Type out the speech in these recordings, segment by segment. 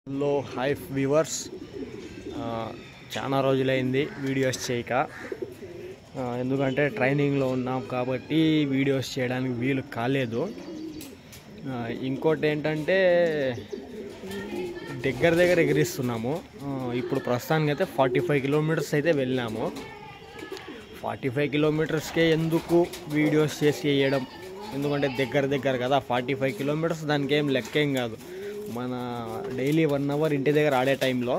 Hello hi viewers, చాలా రోజులైంది videos చేయక. ఎందుకంటే ట్రైనింగ్లో ఉన్నాం కాబట్టి వీడియోస్ చేయడానికి వీలు కాలేదు. ఇంకోటి ఏంటంటే దగ్గర ఎగిరిస్తున్నాము. ఇప్పుడు ప్రస్తుతానికి అయితే 45 కిలోమీటర్స్ అయితే వెళ్ళాము. 45 కిలోమీటర్స్కే ఎందుకు వీడియోస్ చేసి వేయడం, ఎందుకంటే దగ్గర కదా 45 కిలోమీటర్స్, దానికి ఏం లెక్కేం కాదు. మన డైలీ 1 అవర్ ఇంటి దగ్గర ఆడే టైంలో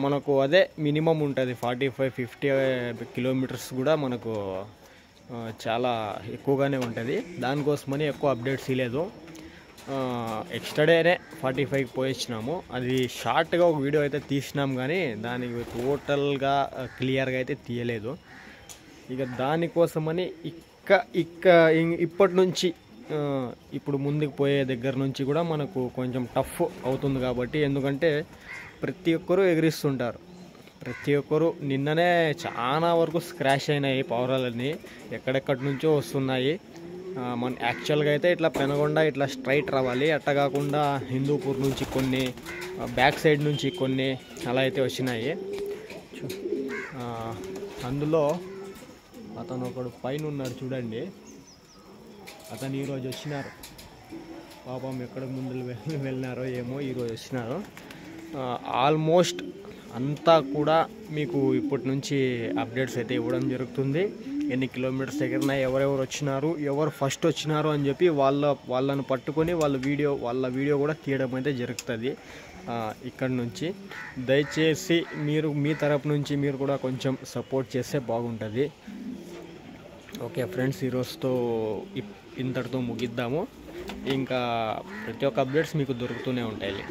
మనకు అదే మినిమం ఉంటుంది. 45-50 కిలోమీటర్స్ కూడా మనకు చాలా ఎక్కువగానే ఉంటుంది. దానికోసమని ఎక్కువ అప్డేట్స్ ఇవ్వలేదు. ఎక్స్ట్రా డేనే 45 పోయించినాము. అది షార్ట్గా ఒక వీడియో అయితే తీసినాం, కానీ దానికి టోటల్గా క్లియర్గా అయితే తీయలేదు. ఇక దానికోసమని ఇప్పటి నుంచి ఇప్పుడు ముందుకు పోయే దగ్గర నుంచి కూడా మనకు కొంచెం టఫ్ అవుతుంది. కాబట్టి ఎందుకంటే ప్రతి ఒక్కరూ ఎగిరిస్తుంటారు. ప్రతి ఒక్కరు నిన్ననే చాలా వరకు స్క్రాష్ అయినాయి. పవరాలన్నీ ఎక్కడెక్కడి నుంచో వస్తున్నాయి. మన యాక్చువల్గా అయితే ఇట్లా పెనగొండ ఇట్లా స్ట్రైట్ రావాలి, అట్లా కాకుండా హిందూపూర్ నుంచి కొన్ని, బ్యాక్ సైడ్ నుంచి కొన్ని అలా అయితే వచ్చినాయి. అందులో అతను ఒకడు పైన ఉన్నాడు చూడండి, అతను ఈరోజు వచ్చినారు. పాపం ఎక్కడ ముందు వెళ్ళినారో ఏమో, ఈరోజు వచ్చినారు. ఆల్మోస్ట్ అంతా కూడా మీకు ఇప్పటి నుంచి అప్డేట్స్ అయితే ఇవ్వడం జరుగుతుంది. ఎన్ని కిలోమీటర్స్ ఎగిరినా, ఎవరెవరు వచ్చినారు, ఎవరు ఫస్ట్ వచ్చినారు అని చెప్పి వాళ్ళను పట్టుకొని వాళ్ళ వీడియో కూడా తీయడం అయితే జరుగుతుంది. ఇక్కడ నుంచి దయచేసి మీరు మీ తరపు నుంచి మీరు కూడా కొంచెం సపోర్ట్ చేస్తే బాగుంటుంది. ఓకే ఫ్రెండ్స్, ఈరోజుతో ఇంతటితో ముగిద్దాము. ఇంకా ప్రతి ఒక్క అప్డేట్స్ మీకు దొరుకుతూనే ఉంటాయి.